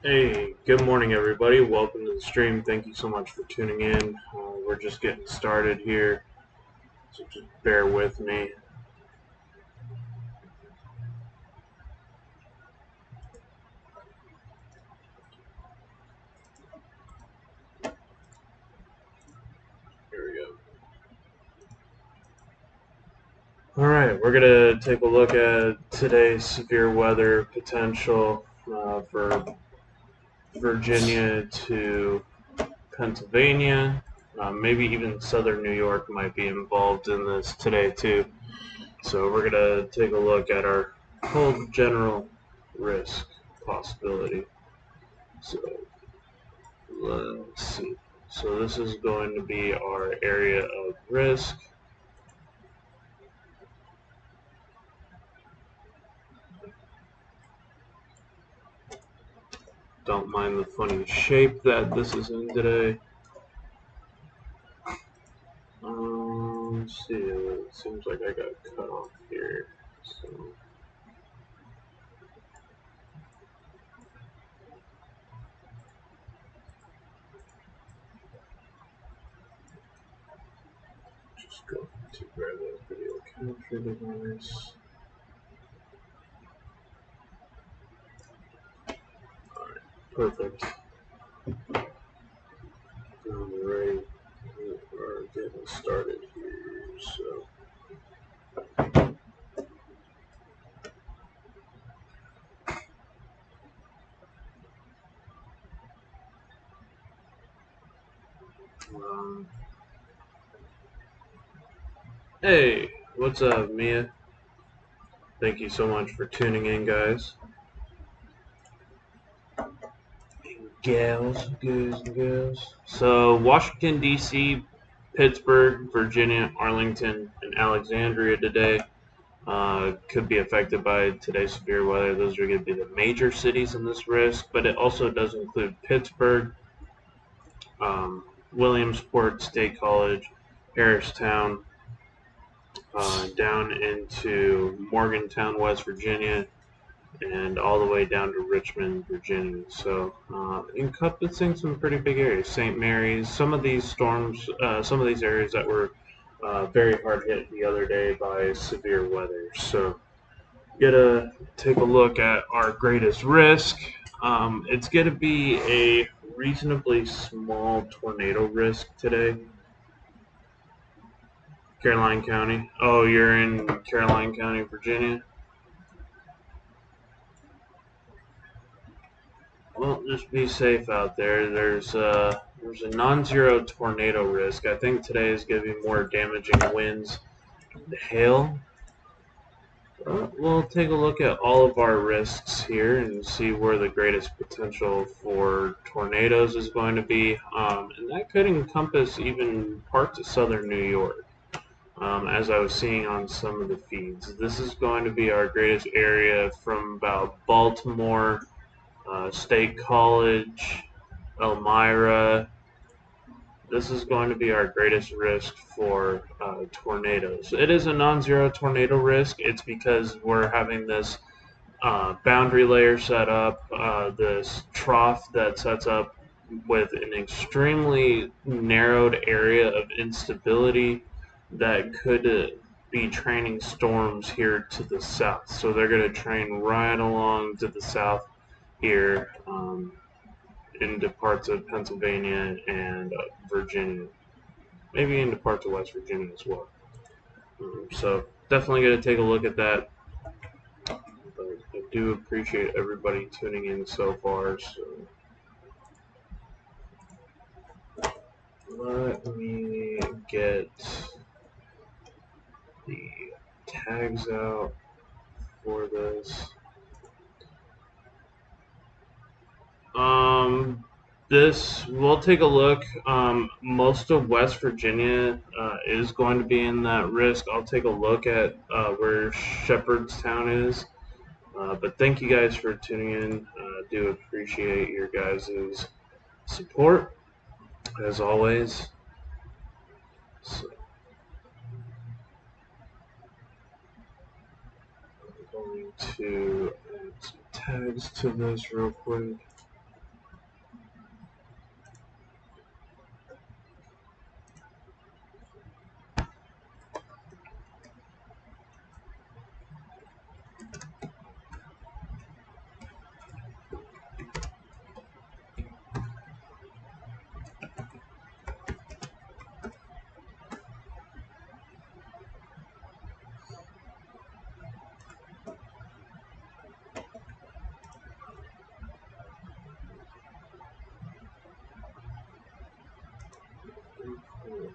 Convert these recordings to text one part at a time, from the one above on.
Hey, good morning, everybody. Welcome to the stream. Thank you so much for tuning in. We're just getting started here, so just bear with me. Here we go. All right, we're going to take a look at today's severe weather potential for Virginia to Pennsylvania. Maybe even southern New York might be involved in this today, too. So we're going to take a look at our whole general risk possibility. So let's see. So this is going to be our area of risk. Don't mind the funny shape that this is in today. Let's see. It seems like I got cut off here. So just go to grab that video capture device. Alright, perfect. Alright, we are getting started here. So hey, what's up, Mia? Thank you so much for tuning in, guys. Gals, girls, and girls. So Washington D.C., Pittsburgh, Virginia, Arlington, and Alexandria today could be affected by today's severe weather. Those are going to be the major cities in this risk, but it also does include Pittsburgh, Williamsport State College, Harristown, down into Morgantown, West Virginia, and all the way down to Richmond, Virginia. So encompassing some pretty big areas. St. Mary's, some of these storms, some of these areas that were very hard hit the other day by severe weather. So gonna take a look at our greatest risk. It's gonna be a reasonably small tornado risk today. Caroline County. Oh, you're in Caroline County, Virginia? Well, just be safe out there. There's a non-zero tornado risk. I think today is going to be more damaging winds and hail. We'll take a look at all of our risks here and see where the greatest potential for tornadoes is going to be. And that could encompass even parts of southern New York, as I was seeing on some of the feeds. This is going to be our greatest area from about Baltimore, State College, Elmira. This is going to be our greatest risk for tornadoes. It is a non-zero tornado risk. It's because we're having this boundary layer set up, this trough that sets up with an extremely narrowed area of instability that could be training storms here to the south. So they're going to train right along to the south here into parts of Pennsylvania and Virginia, maybe into parts of West Virginia as well. So definitely going to take a look at that. But I do appreciate everybody tuning in so far. So let me get the tags out for this. This we'll take a look. Most of West Virginia is going to be in that risk. I'll take a look at where Shepherdstown is. But thank you guys for tuning in. Do appreciate your guys' support as always. So I'm going to add some tags to this real quick.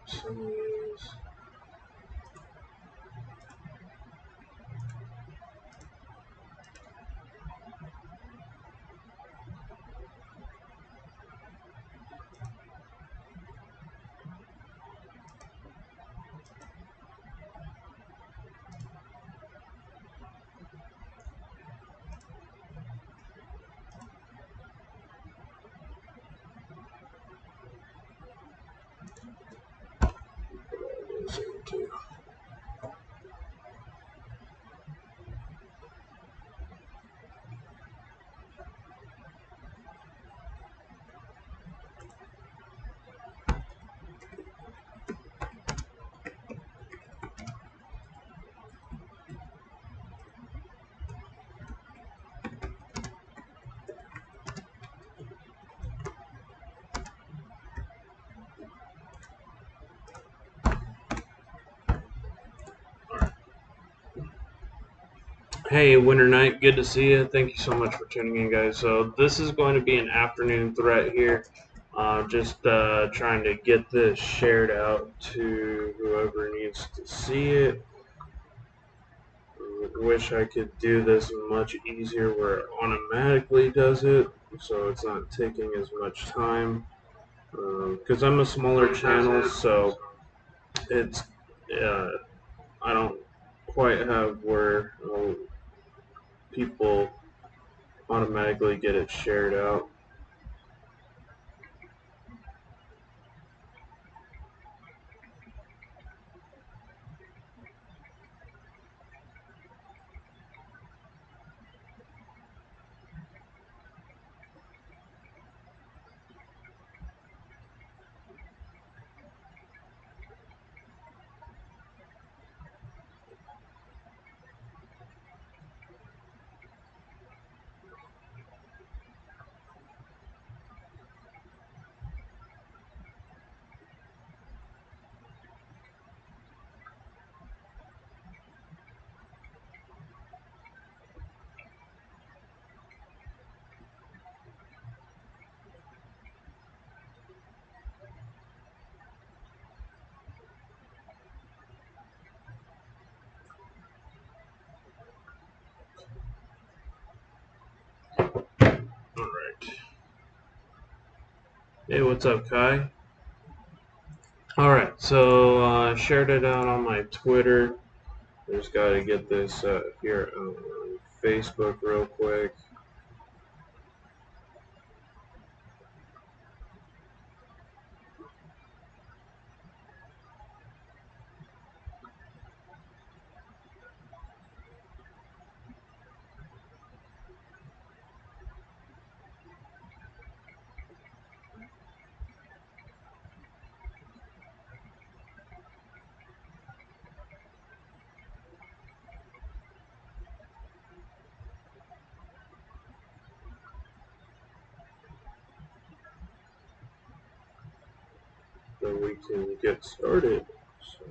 Some of these. Hey, Winter Night, good to see you. Thank you so much for tuning in, guys. So this is going to be an afternoon threat here. Just trying to get this shared out to whoever needs to see it. Wish I could do this much easier where it automatically does it, so it's not taking as much time. Because I'm a smaller channel, so it's I don't quite have where people automatically get it shared out. Alright. Hey, what's up, Kai? Alright, so shared it out on my Twitter. Just got to get this here on Facebook real quick. So we can get started. So.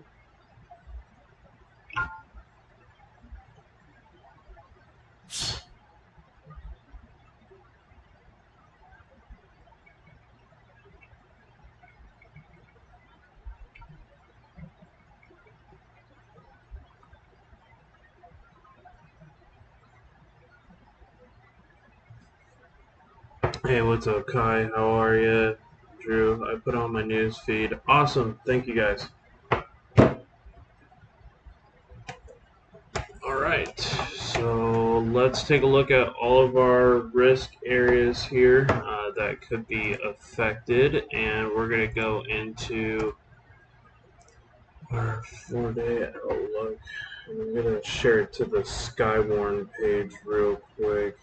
Hey, what's up, Kai? How are you? Drew, I put on my news feed. Awesome. Thank you, guys. Alright, so let's take a look at all of our risk areas here that could be affected, and we're going to go into our 4-day outlook. I'm going to share it to the Skywarn page real quick.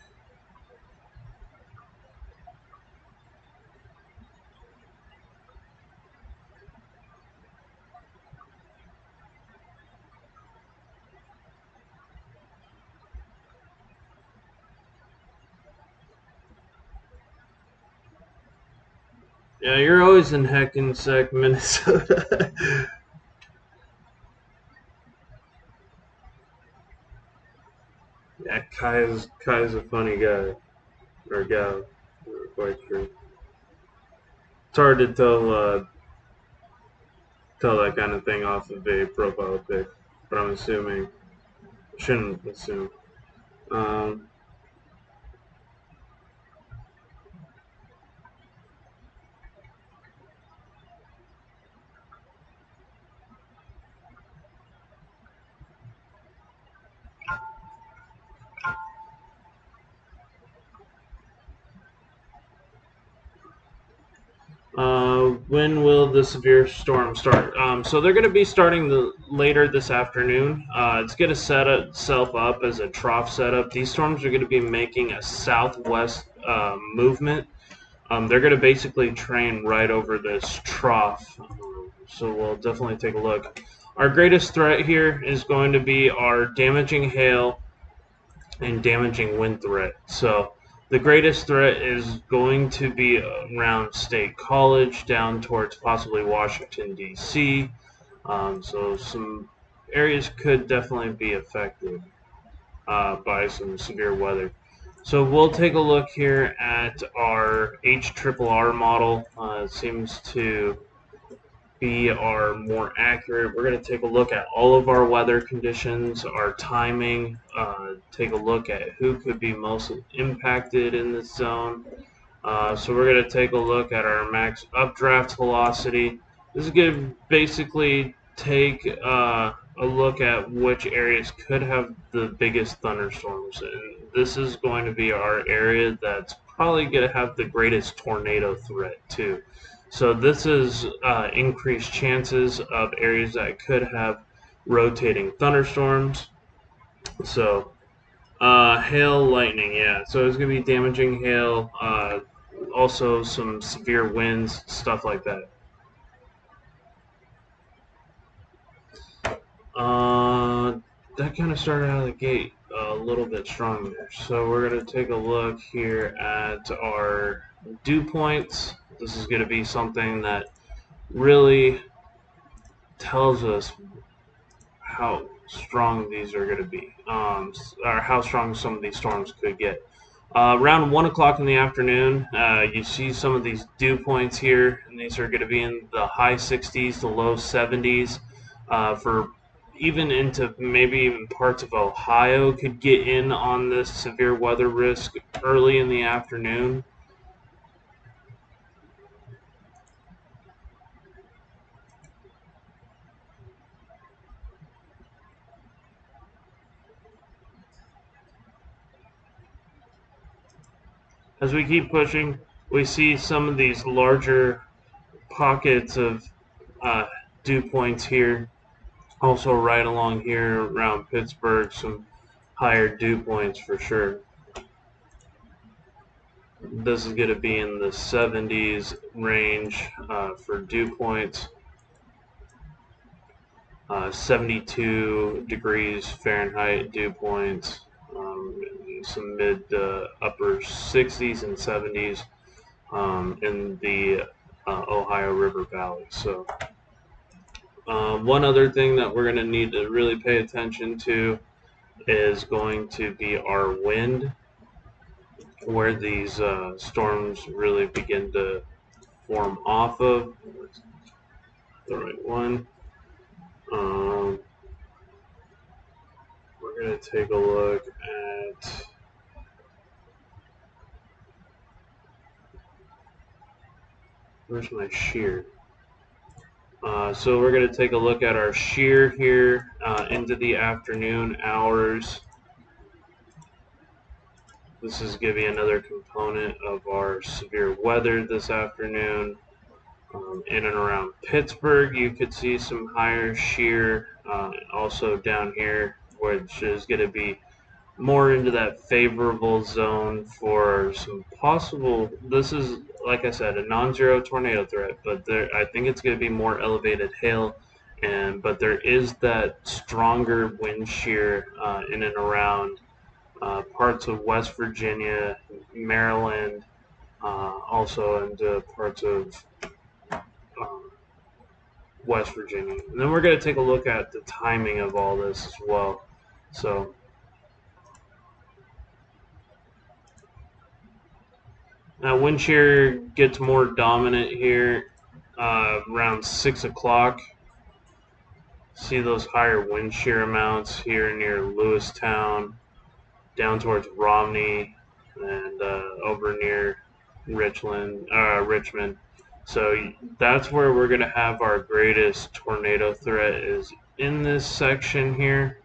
Yeah, you're always in Hackensack, Minnesota. Yeah, Kai's a funny guy. Or gal. Quite true. It's hard to tell tell that kind of thing off of a profile pic, but I'm assuming, shouldn't assume. Um, when will the severe storm start? So they're going to be starting later this afternoon. It's going to set itself up as a trough setup. These storms are going to be making a southwest movement. They're going to basically train right over this trough. So we'll definitely take a look. Our greatest threat here is going to be our damaging hail and damaging wind threat. So the greatest threat is going to be around State College down towards possibly Washington, D.C. So some areas could definitely be affected by some severe weather. So we'll take a look here at our HRRR model. It seems to be our more accurate. We're going to take a look at all of our weather conditions, our timing, take a look at who could be most impacted in this zone. So we're going to take a look at our max updraft velocity. This is going to basically take a look at which areas could have the biggest thunderstorms. And this is going to be our area that's probably going to have the greatest tornado threat too. So this is increased chances of areas that could have rotating thunderstorms. So hail, lightning, yeah. So it's going to be damaging hail, also some severe winds, stuff like that. That kind of started out of the gate a little bit stronger. So we're going to take a look here at our dew points. This is going to be something that really tells us how strong these are going to be, or how strong some of these storms could get. Around 1 o'clock in the afternoon, you see some of these dew points here, and these are going to be in the high 60s to low 70s. For even into maybe even parts of Ohio could get in on this severe weather risk early in the afternoon. As we keep pushing, we see some of these larger pockets of dew points here. Also right along here around Pittsburgh, some higher dew points for sure. This is going to be in the 70s range for dew points. 72 degrees Fahrenheit dew points. Some mid to upper 60s and 70s in the Ohio River Valley. So one other thing that we're going to need to really pay attention to is going to be our wind, where these storms really begin to form off of. The right one. We're going to take a look at where's my shear. So we're going to take a look at our shear here into the afternoon hours. This is going to be another component of our severe weather this afternoon. In and around Pittsburgh, you could see some higher shear. Also down here, which is going to be more into that favorable zone for some possible. This is, like I said, a non-zero tornado threat, but I think it's going to be more elevated hail, but there is that stronger wind shear in and around parts of West Virginia, Maryland, also into parts of West Virginia. And then we're going to take a look at the timing of all this as well. So now wind shear gets more dominant here around 6 o'clock. See those higher wind shear amounts here near Lewistown, down towards Romney, and over near Richmond. So that's where we're going to have our greatest tornado threat, is in this section here,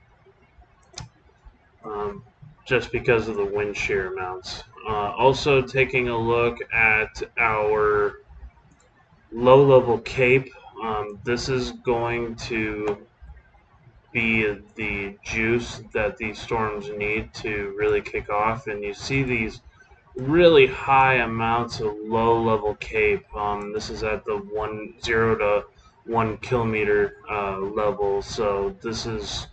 just because of the wind shear amounts. Also taking a look at our low-level cape. This is going to be the juice that these storms need to really kick off, and you see these really high amounts of low-level cape. This is at the 0 to 1 kilometer level, so this is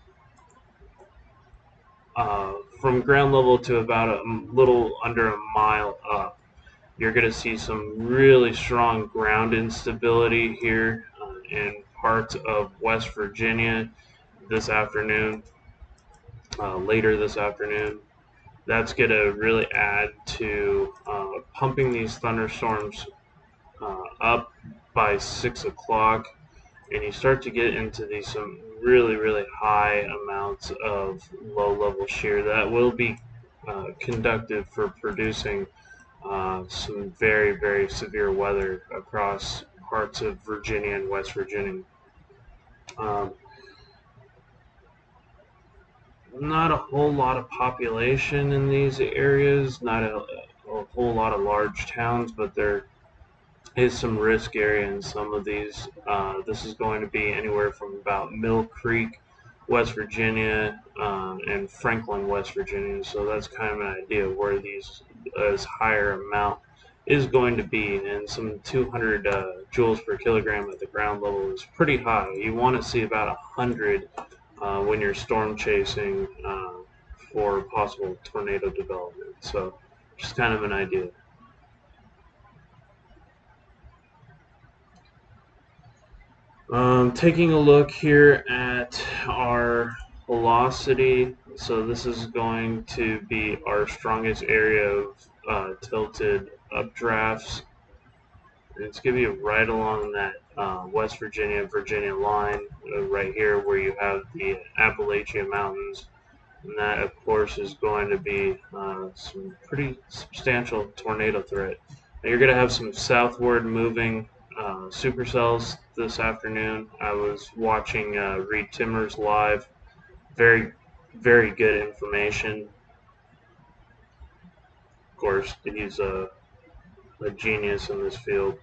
from ground level to about a little under a mile up. You're going to see some really strong ground instability here in parts of West Virginia this afternoon, later this afternoon. That's going to really add to pumping these thunderstorms up by 6 o'clock, and you start to get into these some really high amounts of low-level shear that will be conductive for producing some very severe weather across parts of Virginia and West Virginia. Not a whole lot of population in these areas, not a whole lot of large towns, but there is some risk area in some of these. This is going to be anywhere from about Mill Creek, West Virginia, and Franklin, West Virginia. So that's kind of an idea of where these higher amount is going to be. And some 200 joules per kilogram at the ground level is pretty high. You want to see about 100 when you're storm chasing for possible tornado development. So just kind of an idea. Taking a look here at our velocity, so this is going to be our strongest area of tilted updrafts. And it's going to be right along that West Virginia line right here where you have the Appalachian Mountains. And that, of course, is going to be some pretty substantial tornado threat. Now you're going to have some southward moving supercells this afternoon. I was watching Reed Timmers live. Very good information. Of course, he's a genius in this field.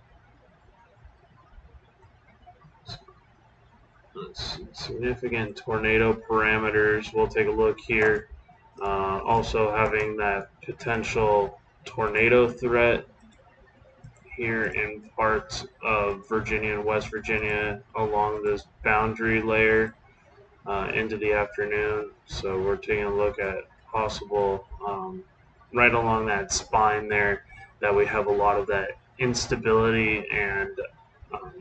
Significant tornado parameters. We'll take a look here. Also having that potential tornado threat here in parts of Virginia and West Virginia along this boundary layer into the afternoon. So we're taking a look at possible right along that spine there that we have a lot of that instability and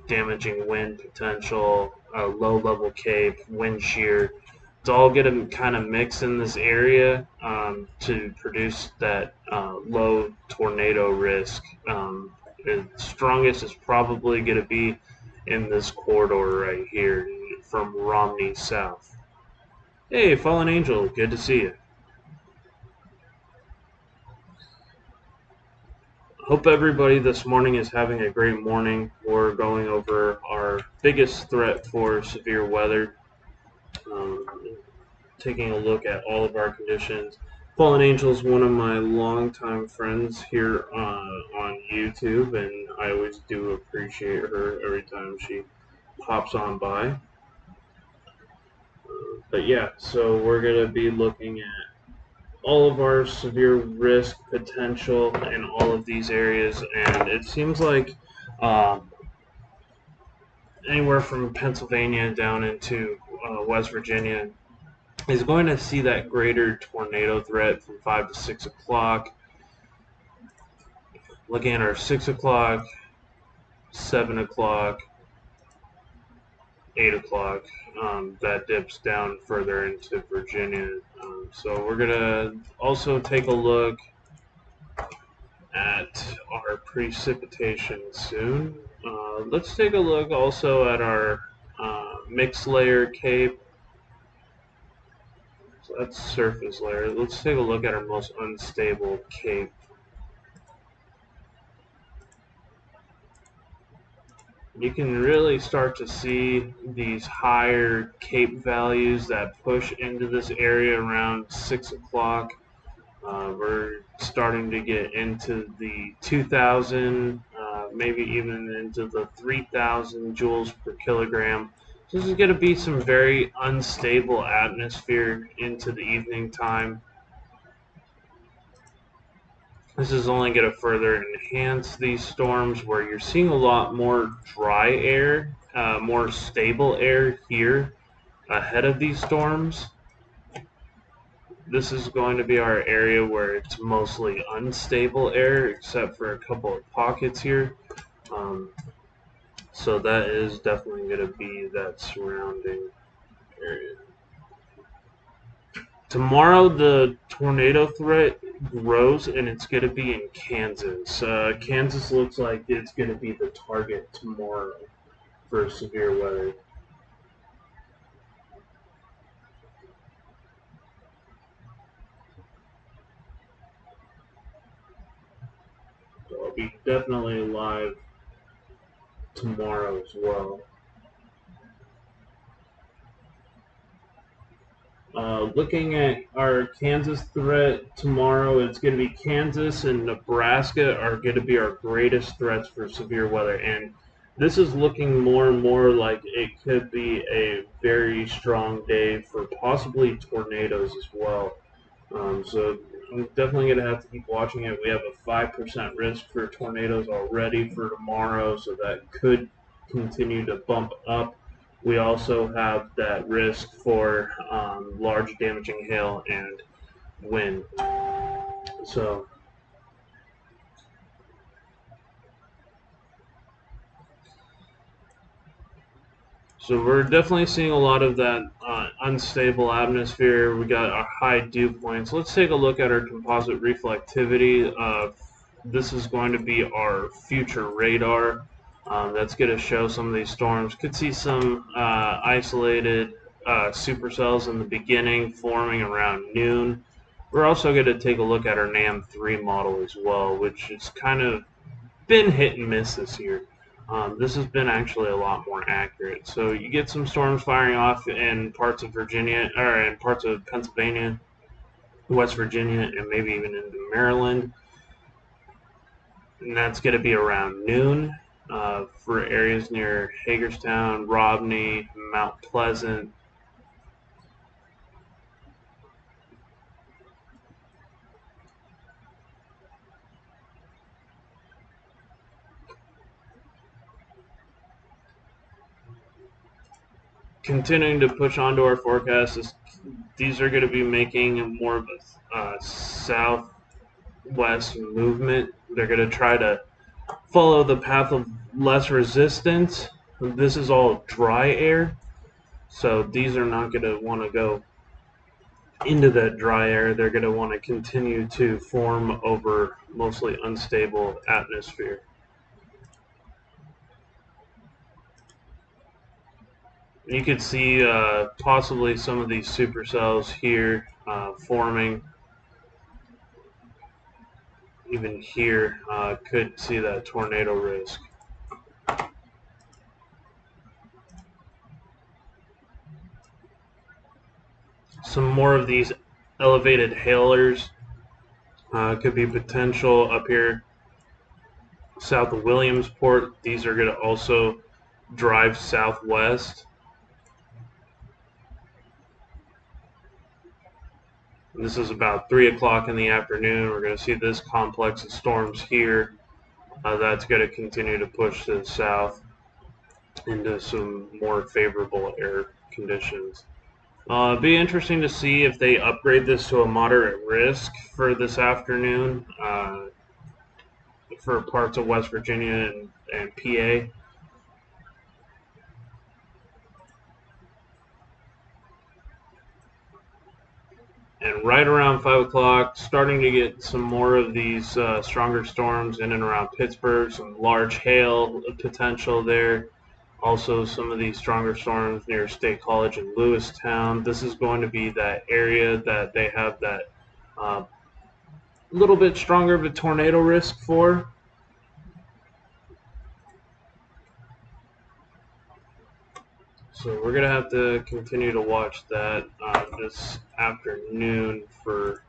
damaging wind potential, low-level cape, wind shear. It's all going to kind of mix in this area to produce that low tornado risk. The strongest is probably going to be in this corridor right here from Romney south. Hey, Fallen Angel, good to see you. Hope everybody this morning is having a great morning. We're going over our biggest threat for severe weather, taking a look at all of our conditions. Fallen Angel is one of my longtime friends here on YouTube, and I always do appreciate her every time she pops on by. But yeah, so we're going to be looking at all of our severe risk potential in all of these areas, and it seems like anywhere from Pennsylvania down into West Virginia is going to see that greater tornado threat from 5 to 6 o'clock. Looking at our 6 o'clock, 7 o'clock, 8 o'clock, that dips down further into Virginia. So we're going to also take a look at our precipitation soon. Let's take a look also at our mixed layer cape. So that's surface layer. Let's take a look at our most unstable cape. You can really start to see these higher cape values that push into this area around 6 o'clock. We're starting to get into the 2,000, maybe even into the 3,000 joules per kilogram. So this is going to be some very unstable atmosphere into the evening time. This is only going to further enhance these storms where you're seeing a lot more dry air, more stable air here ahead of these storms. This is going to be our area where it's mostly unstable air, except for a couple of pockets here. So that is definitely going to be that surrounding area. Tomorrow the tornado threat grows, and it's going to be in Kansas. Kansas looks like it's going to be the target tomorrow for severe weather. So I'll be definitely live tomorrow as well. Looking at our Kansas threat tomorrow, it's going to be Kansas and Nebraska are going to be our greatest threats for severe weather. And this is looking more and more like it could be a very strong day for possibly tornadoes as well. So I'm definitely going to have to keep watching it. We have a 5% risk for tornadoes already for tomorrow, so that could continue to bump up. We also have that risk for large damaging hail and wind. So we're definitely seeing a lot of that unstable atmosphere. We got our high dew points. Let's take a look at our composite reflectivity. This is going to be our future radar. That's going to show some of these storms. Could see some isolated supercells in the beginning forming around noon. We're also going to take a look at our NAM3 model as well, which is kind of been hit and miss this year. This has been actually a lot more accurate. So you get some storms firing off in parts of Virginia, or in parts of Pennsylvania, West Virginia, and maybe even into Maryland. And that's going to be around noon for areas near Hagerstown, Robney, Mount Pleasant. Continuing to push onto our forecast, these are going to be making more of a southwest movement. They're going to try to follow the path of less resistance. This is all dry air, so these are not going to want to go into that dry air. They're going to want to continue to form over mostly unstable atmosphere. You could see possibly some of these supercells here forming. Even here, could see that tornado risk. Some more of these elevated hailers could be potential up here south of Williamsport. These are going to also drive southwest. And this is about 3 o'clock in the afternoon. We're going to see this complex of storms here. That's going to continue to push to the south into some more favorable air conditions. It'd be interesting to see if they upgrade this to a moderate risk for this afternoon for parts of West Virginia and PA. And right around 5 o'clock, starting to get some more of these stronger storms in and around Pittsburgh, some large hail potential there. Also, some of these stronger storms near State College in Lewistown. This is going to be that area that they have that little bit stronger of a tornado risk for. So we're going to have to continue to watch that this afternoon for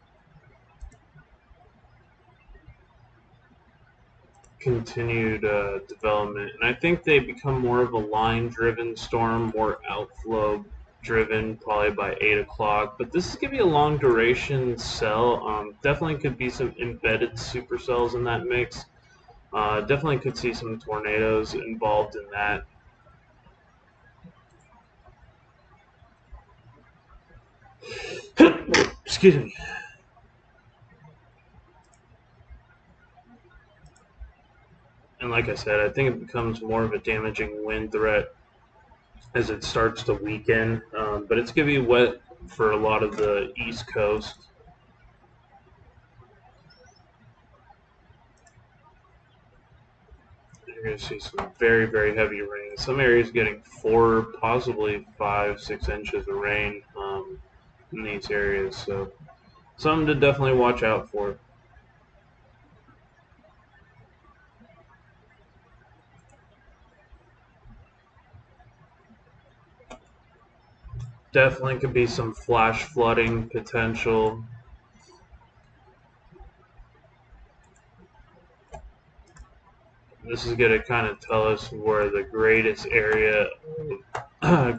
continued development. And I think they become more of a line-driven storm, more outflow driven probably by 8 o'clock. But this is going to be a long duration cell. Definitely could be some embedded supercells in that mix. Definitely could see some tornadoes involved in that. Excuse me. And like I said, I think it becomes more of a damaging wind threat as it starts to weaken. But it's going to be wet for a lot of the East Coast. You're going to see some very, very heavy rain. Some areas getting 4, possibly 5, 6 inches of rain in these areas. So something to definitely watch out for. Definitely could be some flash flooding potential. This is going to kind of tell us where the greatest area of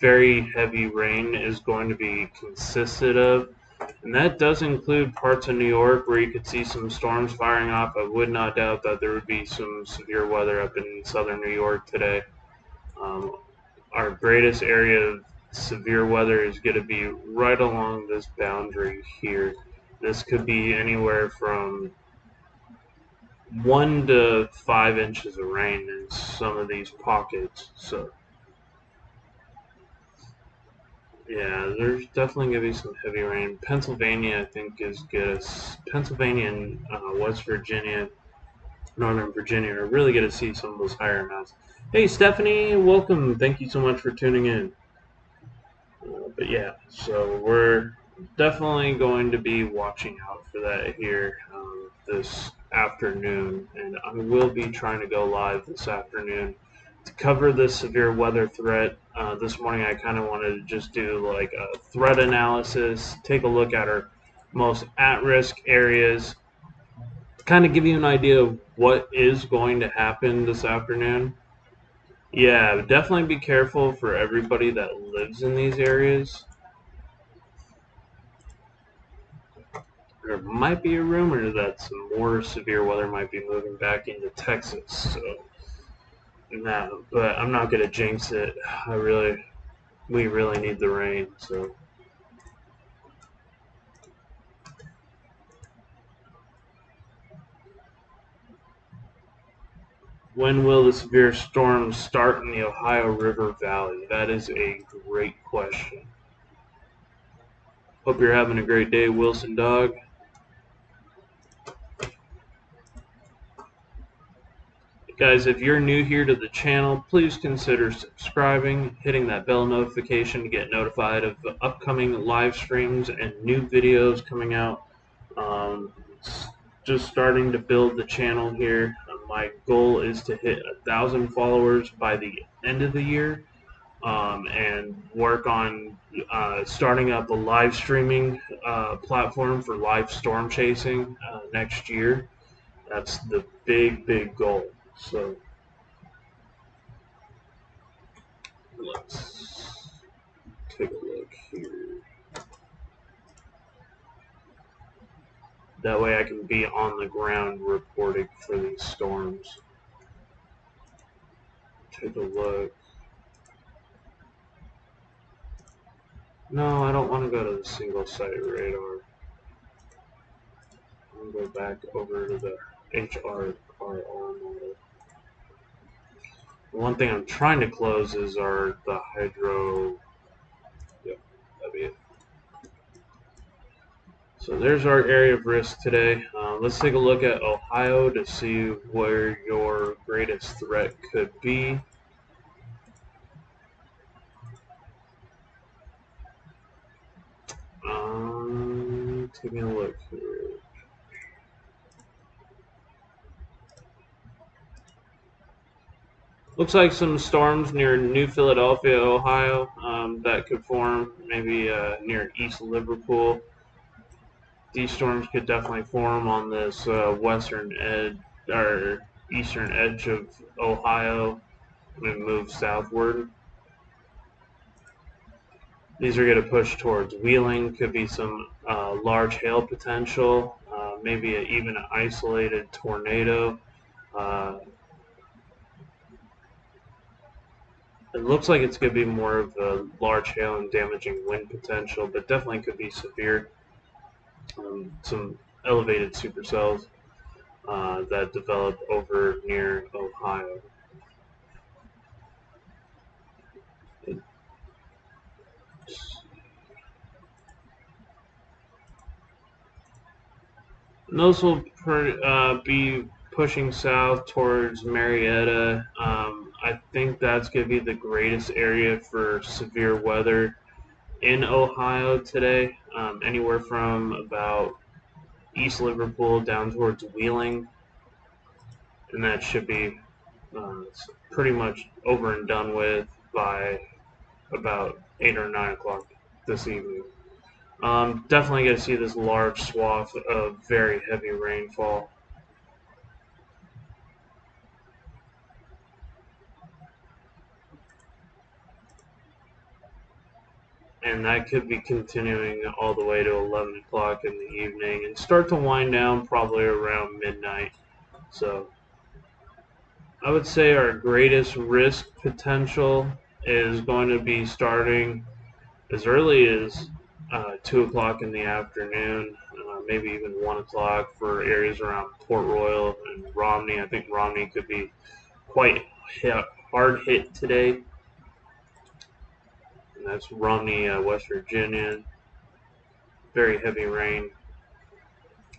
very heavy rain is going to be consisted of. And that does include parts of New York where you could see some storms firing off. I would not doubt that there would be some severe weather up in southern New York today. Our greatest area of severe weather is going to be right along this boundary here. This could be anywhere from 1 to 5 inches of rain in some of these pockets. So yeah, there's definitely going to be some heavy rain. Pennsylvania, I think, is good. Pennsylvania and West Virginia, Northern Virginia are really going to see some of those higher amounts. Hey, Stephanie, welcome. Thank you so much for tuning in. But yeah, so we're definitely going to be watching out for that here this afternoon. And I will be trying to go live this afternoon to cover this severe weather threat. This morning I kind of wanted to just do like a threat analysis, take a look at our most at-risk areas, kind of give you an idea of what is going to happen this afternoon. Yeah, definitely be careful for everybody that lives in these areas. There might be a rumor that some more severe weather might be moving back into Texas, so no, but I'm not gonna jinx it. We really need the rain, so. When will the severe storms start in the Ohio River Valley? That is a great question. Hope you're having a great day, Wilson Dog. Guys, if you're new here to the channel, please consider subscribing, hitting that bell notification to get notified of the upcoming live streams and new videos coming out. Just starting to build the channel here. My goal is to hit 1,000 followers by the end of the year, and work on starting up a live streaming platform for live storm chasing next year. That's the big goal. So let's take a look here. That way I can be on the ground reporting for these storms. Take a look. No, I don't want to go to the single site radar. I'll go back over to the HRRR model. One thing I'm trying to close is the hydro. Yep, that'd be it. So there's our area of risk today. Let's take a look at Ohio to see where your greatest threat could be. taking a look here. Looks like some storms near New Philadelphia, Ohio, that could form, maybe near East Liverpool. These storms could definitely form on this western edge or eastern edge of Ohio and move southward. These are going to push towards Wheeling. Could be some large hail potential, maybe even an isolated tornado. It looks like it's going to be more of a large hail and damaging wind potential, but definitely could be severe. Some elevated supercells that develop over near Ohio. And those will be pushing south towards Marietta. I think that's going to be the greatest area for severe weather in Ohio today. Anywhere from about East Liverpool down towards Wheeling. And that should be pretty much over and done with by about 8 or 9 o'clock this evening. Definitely going to see this large swath of very heavy rainfall. And that could be continuing all the way to 11 o'clock in the evening and start to wind down probably around midnight. So I would say our greatest risk potential is going to be starting as early as 2 o'clock in the afternoon, maybe even 1 o'clock for areas around Port Royal and Romney. I think Romney could be quite hard hit today. And that's Romney, West Virginia. Very heavy rain.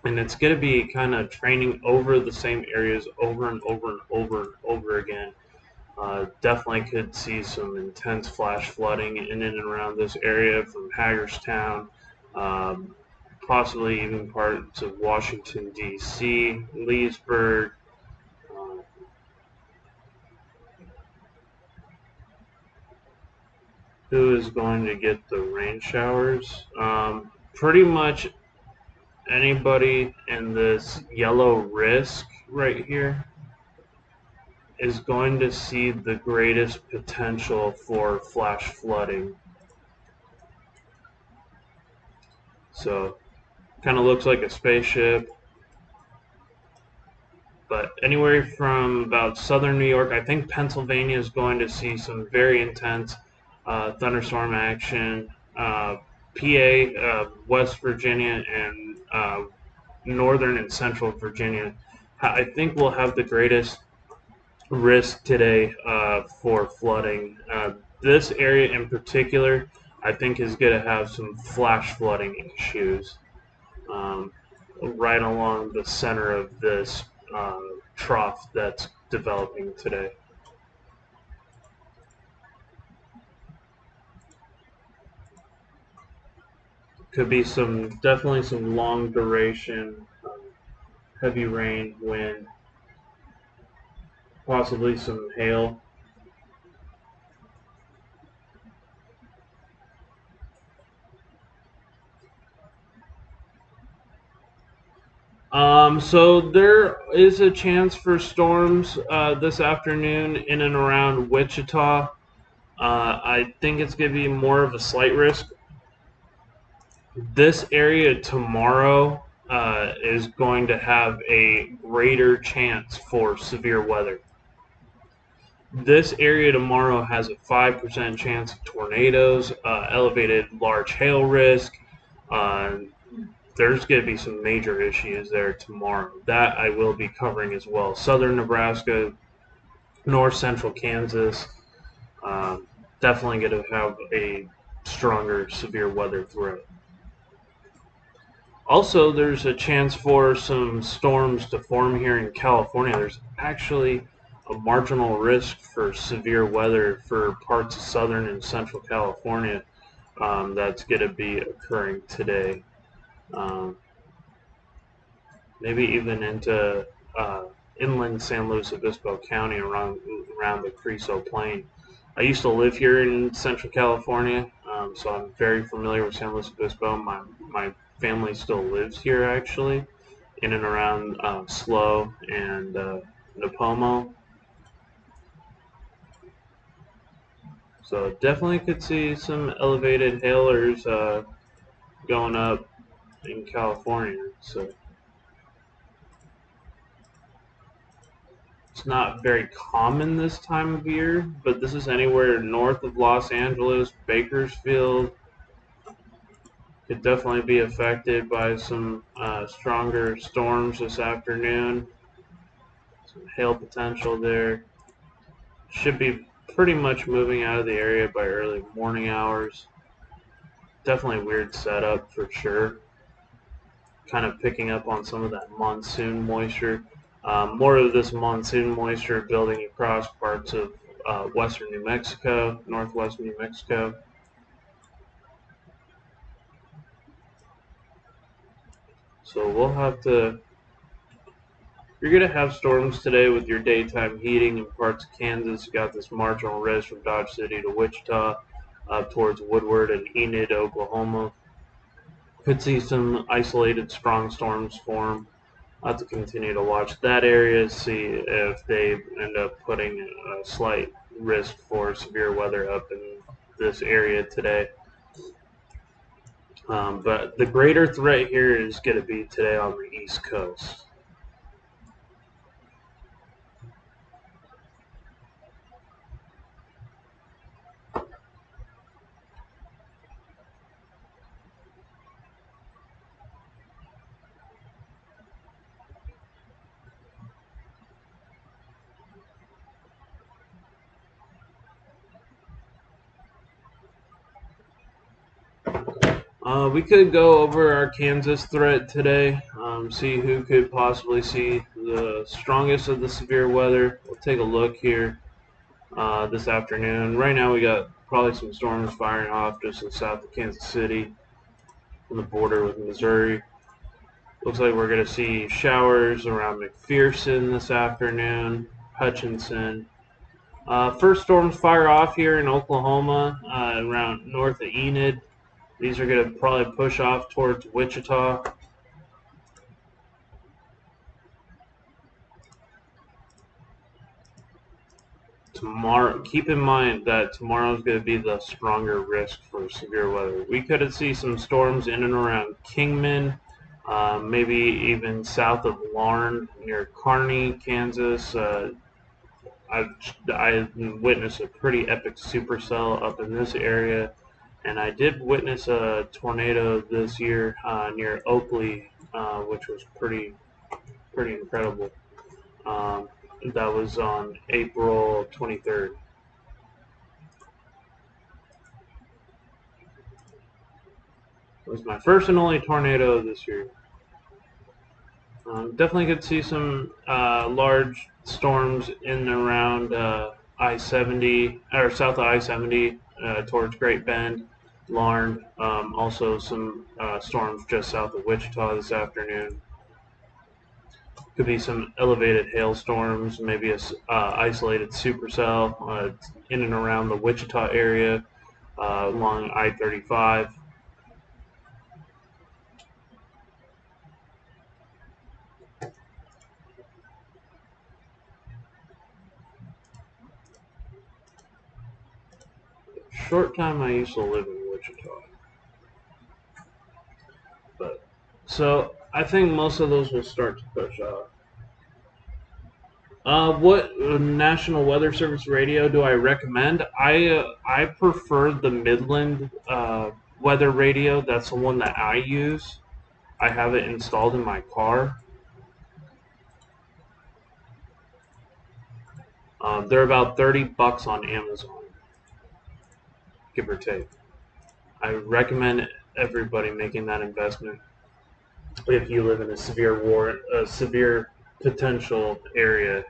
And it's going to be kind of training over the same areas over and over and over and over again. Definitely could see some intense flash flooding in and around this area from Hagerstown, possibly even parts of Washington, D.C., Leesburg. Who is going to get the rain showers? Pretty much anybody in this yellow risk right here is going to see the greatest potential for flash flooding. So, kind of looks like a spaceship. But anywhere from about southern New York, I think Pennsylvania is going to see some very intense thunderstorm action. PA, West Virginia, and northern and central Virginia, I think we'll have the greatest risk today for flooding. This area in particular, I think, is going to have some flash flooding issues right along the center of this trough that's developing today. Could be definitely some long duration, heavy rain, wind, possibly some hail. So there is a chance for storms this afternoon in and around Wichita. I think it's going to be more of a slight risk. This area tomorrow is going to have a greater chance for severe weather. This area tomorrow has a 5% chance of tornadoes, elevated large hail risk. There's going to be some major issues there tomorrow. That I will be covering as well. Southern Nebraska, north central Kansas, definitely going to have a stronger severe weather threat. Also, there's a chance for some storms to form here in California. There's actually a marginal risk for severe weather for parts of southern and central California that's going to be occurring today. Um, Maybe even into inland San Luis Obispo County around the Criso Plain. I used to live here in Central California, so I'm very familiar with San Luis Obispo. My family still lives here actually, in and around SLO and Napomo. So definitely could see some elevated hailers going up in California. So it's not very common this time of year, but this is anywhere north of Los Angeles, Bakersfield. Could definitely be affected by some stronger storms this afternoon. Some hail potential there. Should be pretty much moving out of the area by early morning hours. Definitely a weird setup for sure. Kind of picking up on some of that monsoon moisture. More of this monsoon moisture building across parts of western New Mexico, northwest New Mexico. So we'll have to. You're going to have storms today with your daytime heating in parts of Kansas. You got this marginal risk from Dodge City to Wichita up towards Woodward and Enid, Oklahoma. Could see some isolated strong storms form. I'll have to continue to watch that area, see if they end up putting a slight risk for severe weather up in this area today. But the greater threat here is going to be today on the East Coast. We could go over our Kansas threat today, see who could possibly see the strongest of the severe weather. We'll take a look here this afternoon. Right now we got probably some storms firing off just to the south of Kansas City on the border with Missouri. Looks like we're going to see showers around McPherson this afternoon, Hutchinson. First storms fire off here in Oklahoma around north of Enid. These are going to probably push off towards Wichita. Tomorrow, keep in mind that tomorrow is going to be the stronger risk for severe weather. We could see some storms in and around Kingman, maybe even south of Larne near Kearney, Kansas. I witnessed a pretty epic supercell up in this area, and I did witness a tornado this year near Oakley, which was pretty incredible. Um, that was on April 23rd. It was my first and only tornado this year. Definitely could see some large storms in and around I-70 or south of I-70 towards Great Bend, Larne. Also some storms just south of Wichita this afternoon. Could be some elevated hailstorms, maybe a isolated supercell in and around the Wichita area along I-35. Short time I used to live in Wichita. But so I think most of those will start to push off. What National Weather Service radio do I recommend? I prefer the Midland weather radio. That's the one that I use. I have it installed in my car. They're about $30 on Amazon, give or take. I recommend everybody making that investment if you live in a severe potential area.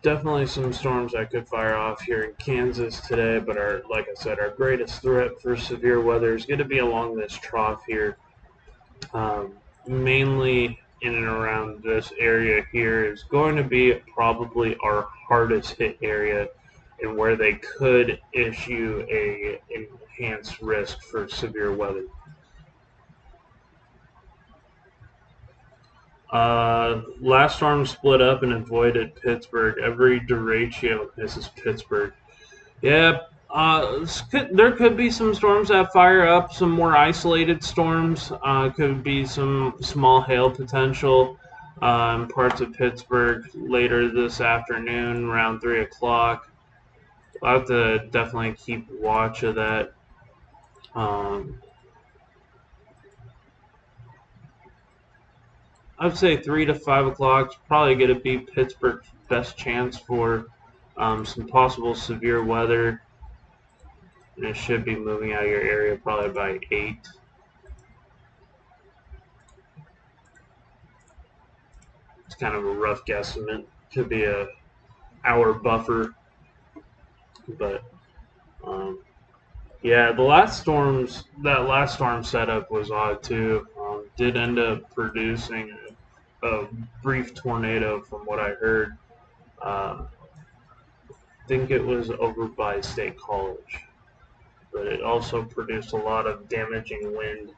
definitely some storms that could fire off here in Kansas today, but like I said, our greatest threat for severe weather is going to be along this trough here. Mainly in and around this area here is going to be probably our hardest hit area, and where they could issue a enhanced risk for severe weather. Last storm split up and avoided Pittsburgh. Every derecho misses Pittsburgh. Yeah, there could be some storms that fire up, some more isolated storms. Could be some small hail potential in parts of Pittsburgh later this afternoon around 3 o'clock. I'll have to definitely keep watch of that. I'd say 3 to 5 o'clock is probably going to be Pittsburgh's best chance for some possible severe weather. And it should be moving out of your area probably by 8. It's kind of a rough guesstimate. Could be a hour buffer. But yeah, that last storm setup was odd too. Did end up producing a brief tornado from what I heard. I think it was over by State College. But it also produced a lot of damaging wind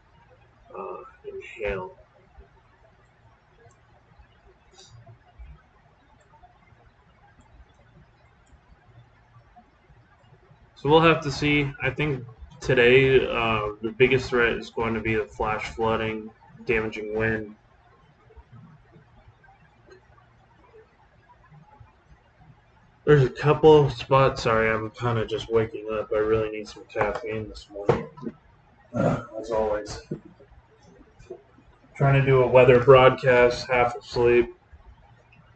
and hail. So we'll have to see. I think today the biggest threat is going to be the flash flooding, damaging wind. There's a couple of spots. Sorry, I'm kind of just waking up. I really need some caffeine this morning. As always. Trying to do a weather broadcast, half asleep.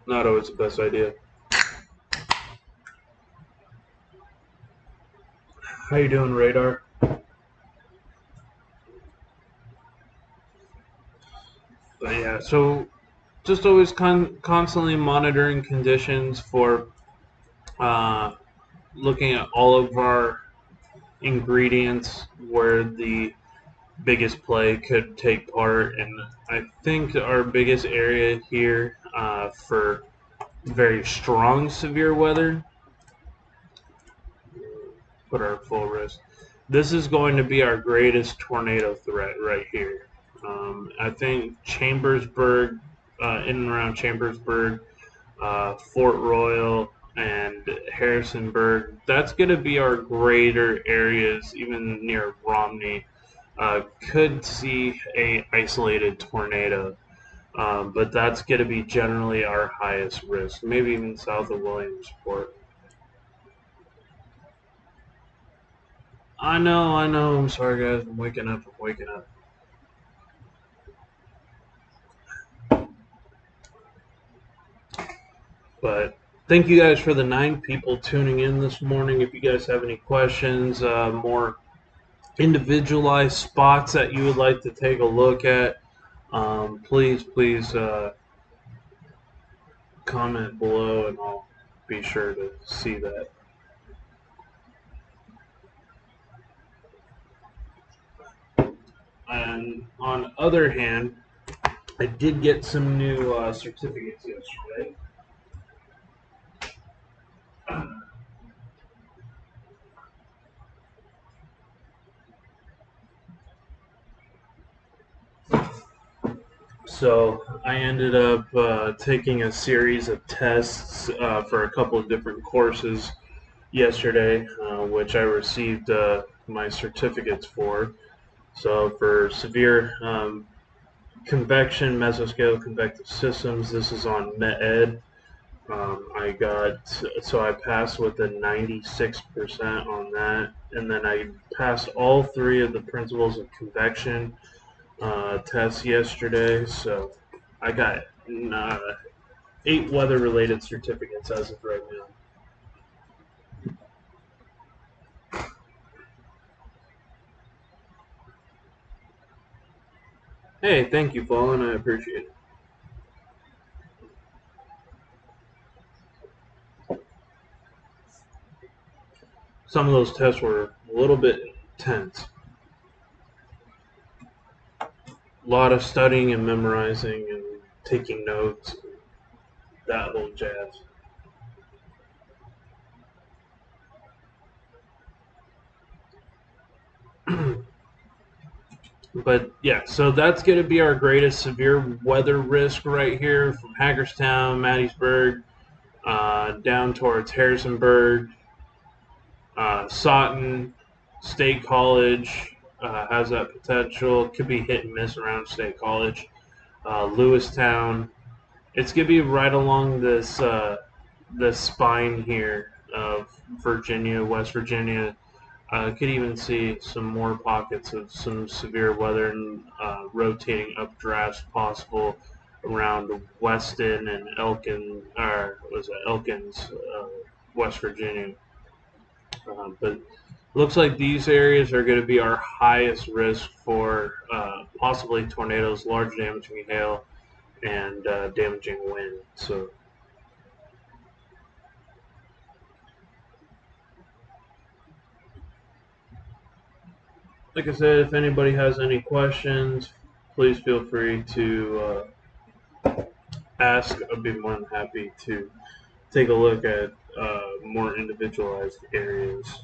Not always the best idea. How you doing, Radar? But yeah, so just always constantly monitoring conditions for looking at all of our ingredients where the biggest play could take part. And I think our biggest area here for very strong severe weather, put our full risk, this is going to be our greatest tornado threat right here. I think Chambersburg, in and around Chambersburg, Fort Royal, and Harrisonburg, that's going to be our greater areas, even near Romney. Could see a isolated tornado, but that's going to be generally our highest risk, maybe even south of Williamsport. I know. I'm sorry, guys. I'm waking up. But thank you guys for the 9 people tuning in this morning. If you guys have any questions, more individualized spots that you would like to take a look at, please comment below and I'll be sure to see that. And on the other hand, I did get some new certificates yesterday. So I ended up taking a series of tests for a couple of different courses yesterday, which I received my certificates for. So for severe convection, mesoscale convective systems, this is on MET-Ed. I passed with a 96% on that, and then I passed all 3 of the principles of convection tests yesterday. So I got 8 weather-related certificates as of right now. Hey, thank you, Fallen. I appreciate it. some of those tests were a little bit intense. A lot of studying and memorizing and taking notes, and that whole jazz. But yeah, so that's going to be our greatest severe weather risk right here from Hagerstown, Mattiesburg, down towards Harrisonburg, Sawton, State College has that potential. Could be hit and miss around State College. Lewistown. It's going to be right along this spine here of Virginia, West Virginia. Could even see some more pockets of some severe weather and rotating updrafts possible around Weston and Elkins, or was that Elkins, West Virginia. But looks like these areas are going to be our highest risk for possibly tornadoes, large damaging hail, and damaging wind. So, like I said, if anybody has any questions, please feel free to ask. I'd be more than happy to take a look at more individualized areas.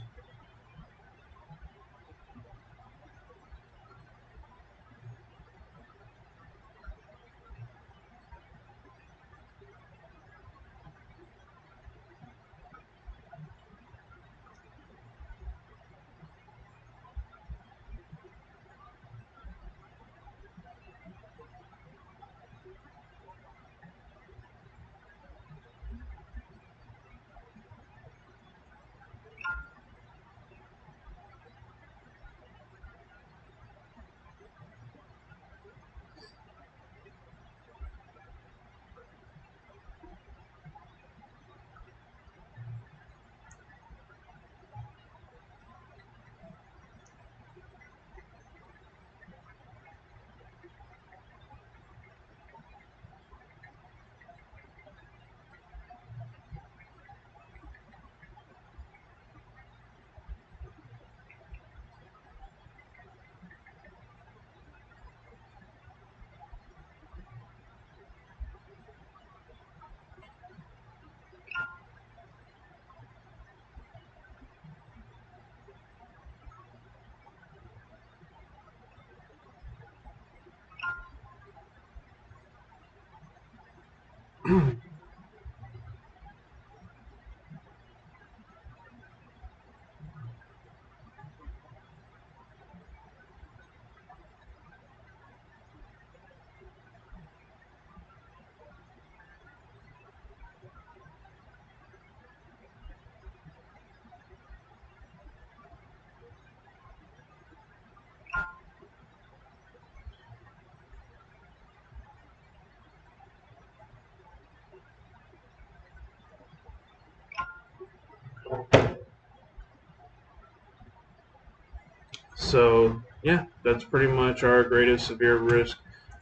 So yeah, that's pretty much our greatest severe risk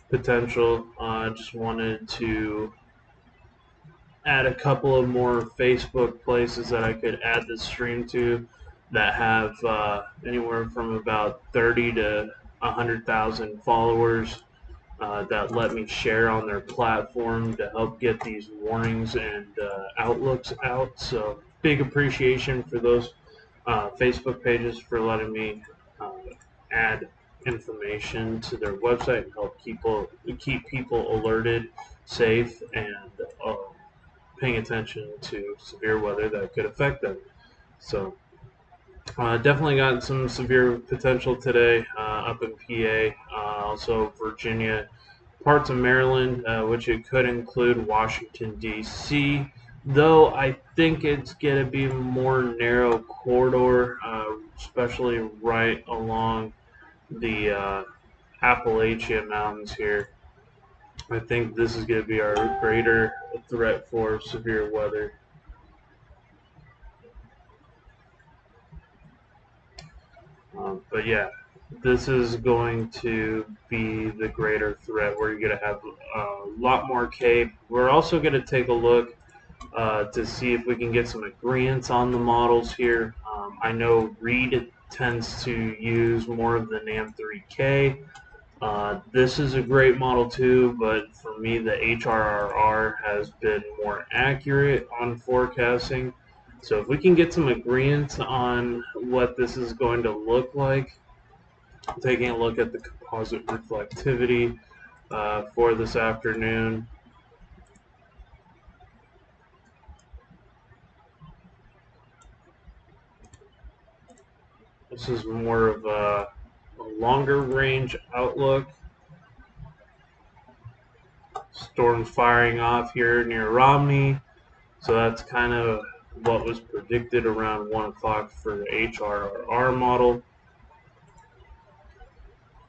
potential. I just wanted to add a couple of more Facebook places that I could add the stream to that have anywhere from about 30 to 100,000 followers that let me share on their platform to help get these warnings and outlooks out. So big appreciation for those Facebook pages for letting me uh, add information to their website and help keep people alerted, safe, and uh, paying attention to severe weather that could affect them. So definitely got some severe potential today up in PA, also Virginia, parts of Maryland, which it could include Washington, D.C., though I think it's going to be more narrow corridor, especially right along the Appalachian Mountains here. I think this is going to be our greater threat for severe weather. But yeah, this is going to be the greater threat where you're going to have a lot more cape. We're also going to take a look to see if we can get some agreements on the models here. I know Reed tends to use more of the NAM3K. This is a great model too, but for me the HRRR has been more accurate on forecasting. So if we can get some agreement on what this is going to look like, taking a look at the composite reflectivity for this afternoon. This is more of a longer range outlook. Storms firing off here near Romney. So that's kind of what was predicted around 1 o'clock for the HRR model.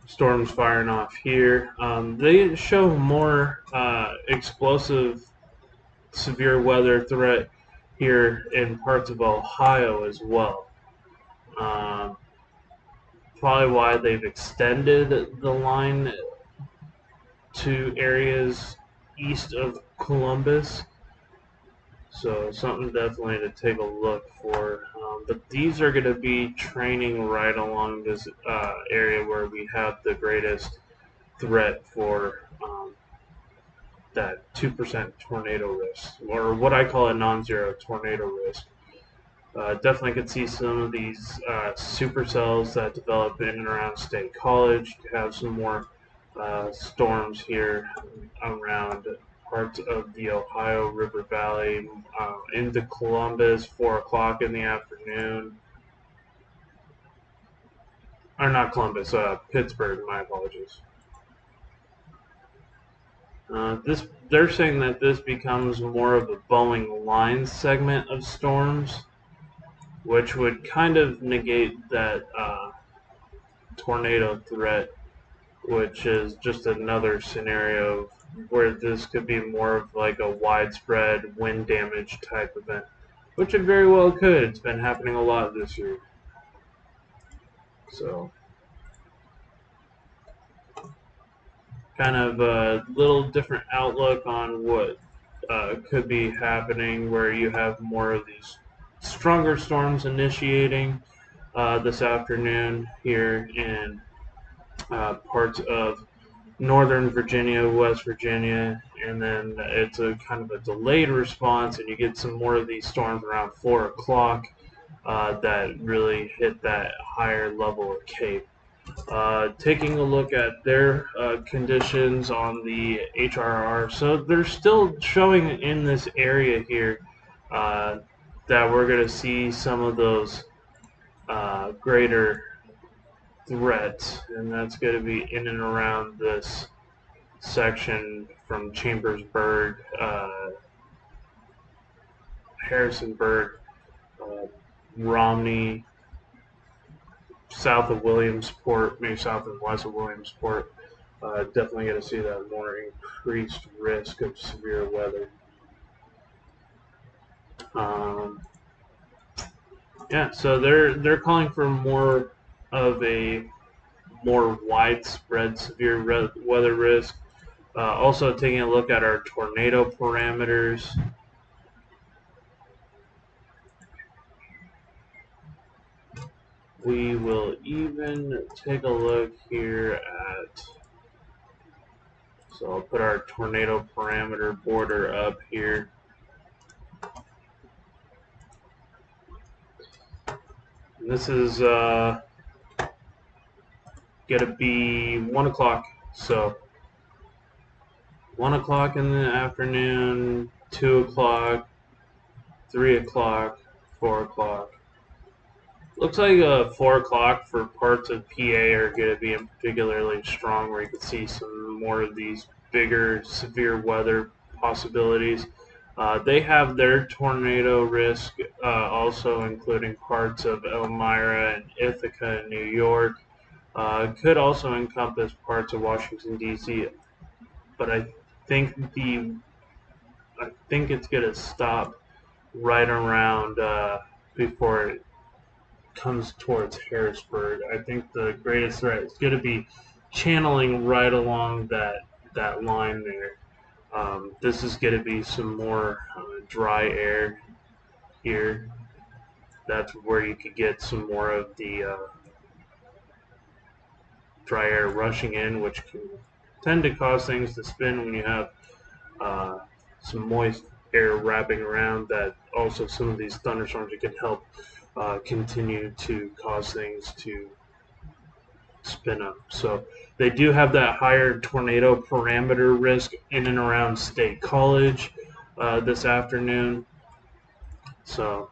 Storms firing off here. They show more explosive severe weather threat here in parts of Ohio as well. Probably why they've extended the line to areas east of Columbus. So something definitely to take a look for. But these are going to be training right along this area where we have the greatest threat for that 2% tornado risk, or what I call a non-zero tornado risk. Definitely could see some of these supercells that develop in and around State College. Have some more storms here around parts of the Ohio River Valley into Columbus, 4 o'clock in the afternoon. Or not Columbus, Pittsburgh, my apologies. They're saying that this becomes more of a Boeing line segment of storms, which would kind of negate that tornado threat, which is just another scenario where this could be more of like a widespread wind damage type event, which it very well could. It's been happening a lot this year. So, kind of a little different outlook on what could be happening, where you have more of these stronger storms initiating this afternoon here in parts of Northern Virginia, West Virginia, and then it's a kind of a delayed response, and you get some more of these storms around 4 o'clock that really hit that higher level of Cape. Taking a look at their conditions on the HRR, so they're still showing in this area here that we're going to see some of those greater threats, and that's going to be in and around this section from Chambersburg, Harrisonburg, Romney, south of Williamsport, maybe south and west of Williamsport. Definitely going to see that more increased risk of severe weather. Yeah, so they're calling for more of a more widespread severe weather risk. Also taking a look at our tornado parameters. We will even take a look here at, so I'll put our tornado parameter border up here. And this is going to be 1 o'clock. So 1 o'clock in the afternoon, 2 o'clock, 3 o'clock, 4 o'clock. Looks like 4 o'clock for parts of PA are going to be particularly strong, where you can see some more of these bigger severe weather possibilities. They have their tornado risk also including parts of Elmira and Ithaca in New York. Could also encompass parts of Washington, D.C., but I think it's going to stop right around before it comes towards Harrisburg. I think the greatest threat is going to be channeling right along that line there. This is going to be some more dry air here. that's where you could get some more of the dry air rushing in, which can tend to cause things to spin when you have uh, some moist air wrapping around. That also some of these thunderstorms, it can help continue to cause things to spin up. So they do have that higher tornado parameter risk in and around State College this afternoon. So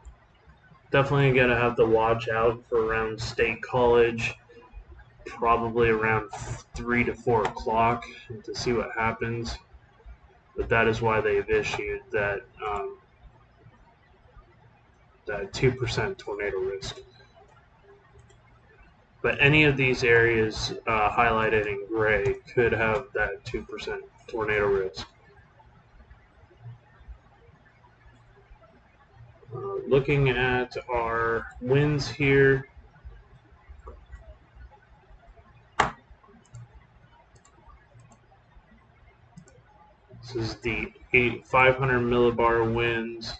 definitely gonna have to watch out for around State College, probably around 3 to 4 o'clock to see what happens. But that is why they've issued that 2% tornado risk. But any of these areas highlighted in gray could have that 2% tornado risk. Looking at our winds here, this is the 500 millibar winds.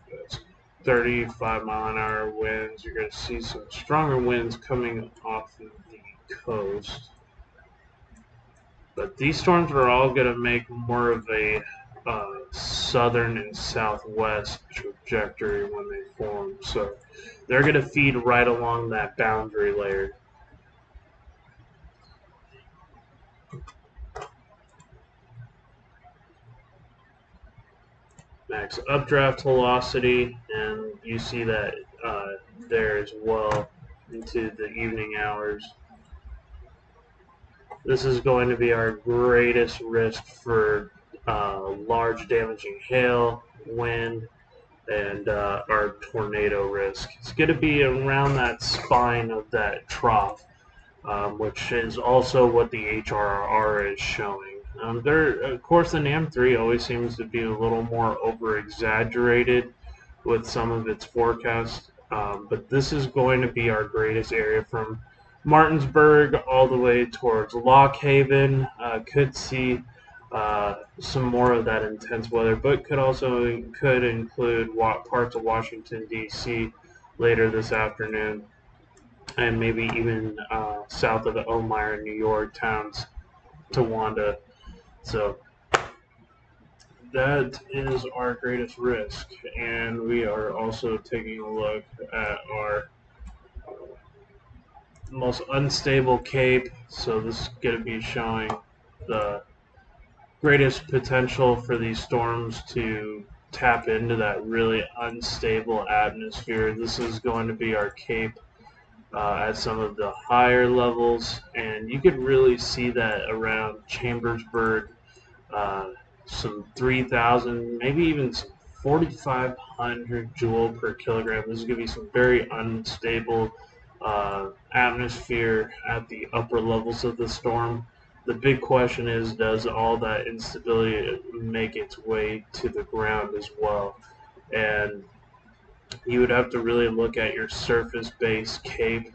That's 35-mile-an-hour winds. You're going to see some stronger winds coming off of the coast. But these storms are all going to make more of a southern and southwest trajectory when they form. So they're going to feed right along that boundary layer. Max updraft velocity, and you see that there as well into the evening hours. This is going to be our greatest risk for large damaging hail, wind, and our tornado risk. It's going to be around that spine of that trough, which is also what the HRR is showing. Of course, the NAM3 always seems to be a little more over-exaggerated with some of its forecasts, but this is going to be our greatest area from Martinsburg all the way towards Lock Haven. Could see some more of that intense weather, but could include parts of Washington, D.C. later this afternoon, and maybe even south of the Elmira, New York towns, Towanda. So that is our greatest risk, and we are also taking a look at our most unstable cape. So this is going to be showing the greatest potential for these storms to tap into that really unstable atmosphere. This is going to be our cape at some of the higher levels, and you could really see that around Chambersburg, some 3,000, maybe even some 4,500 joule per kilogram. This is going to be some very unstable atmosphere at the upper levels of the storm. The big question is, does all that instability make its way to the ground as well? And you would have to really look at your surface-based cape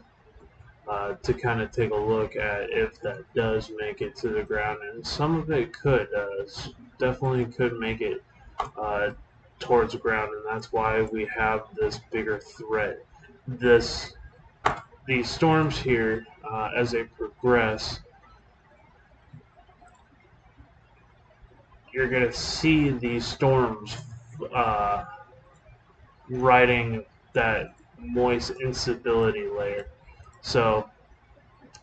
to kind of take a look at if that does make it to the ground, and some of it could, definitely could make it towards the ground, and that's why we have this bigger threat. These storms here, as they progress, you're going to see these storms riding that moist instability layer. So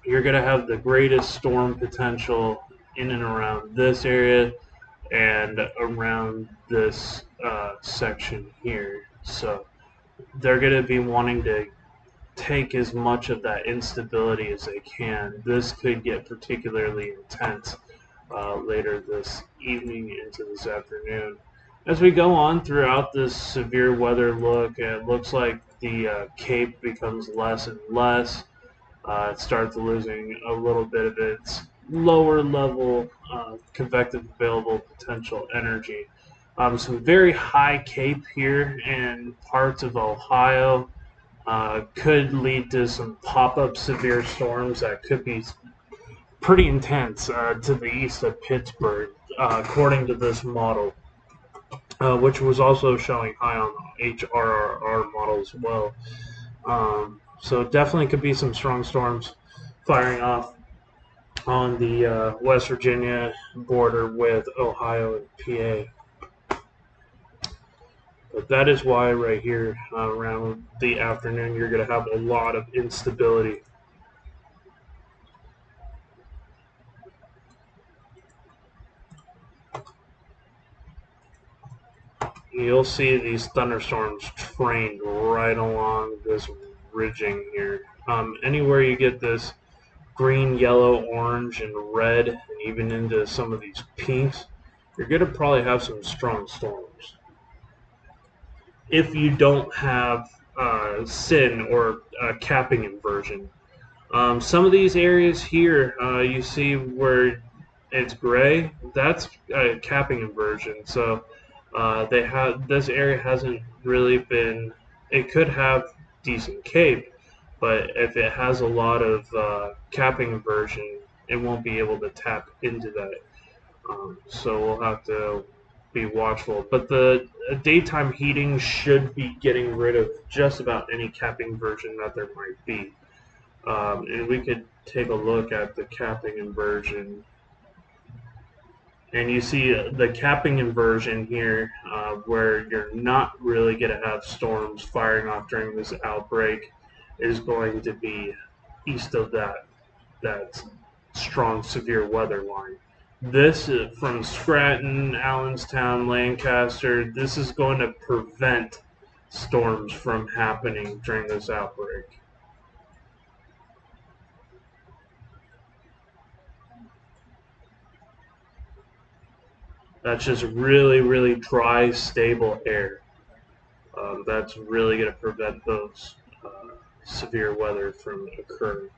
you're going to have the greatest storm potential in and around this area and around this section here. So they're going to be wanting to take as much of that instability as they can. This could get particularly intense later this evening into this afternoon. As we go on throughout this severe weather look, it looks like the cape becomes less and less. It starts losing a little bit of its lower level convective available potential energy. Some very high cape here in parts of Ohio could lead to some pop-up severe storms that could be pretty intense to the east of Pittsburgh, according to this model, which was also showing high on the HRRR model as well. So definitely could be some strong storms firing off on the West Virginia border with Ohio and PA. But that is why right here around the afternoon you're going to have a lot of instability. You'll see these thunderstorms trained right along this ridging here. Anywhere you get this green, yellow, orange, and red, and even into some of these pinks, you're going to probably have some strong storms. If you don't have SIN or capping inversion. Some of these areas here, you see where it's gray, that's capping inversion. So they have this area hasn't really been. It could have decent cape, but if it has a lot of capping inversion, it won't be able to tap into that. So we'll have to be watchful. But the daytime heating should be getting rid of just about any capping version that there might be. And we could take a look at the capping inversion. And you see the capping inversion here, where you're not really going to have storms firing off during this outbreak, is going to be east of that strong severe weather line. This is from Scranton, Allenstown, Lancaster. This is going to prevent storms from happening during this outbreak. That's just really, really dry, stable air. That's really going to prevent those severe weather from occurring.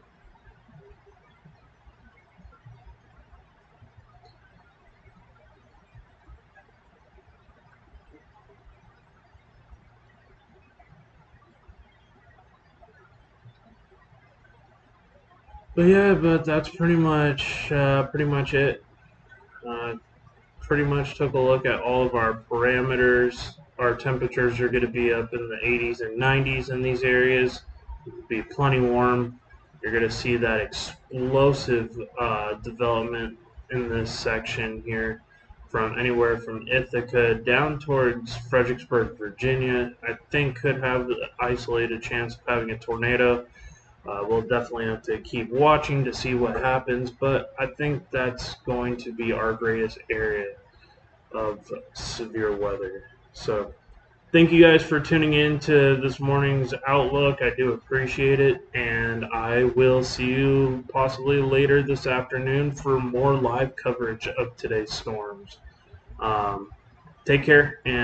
But that's pretty much it. Uh, Pretty much took a look at all of our parameters. Our temperatures are going to be up in the 80s and 90s in these areas. It'll be plenty warm. You're going to see that explosive development in this section here, from anywhere from Ithaca down towards Fredericksburg, Virginia. I think could have an isolated chance of having a tornado. We'll definitely have to keep watching to see what happens, but I think that's going to be our greatest area of severe weather. So thank you guys for tuning in to this morning's outlook. I do appreciate it, and I will see you possibly later this afternoon for more live coverage of today's storms. Take care, and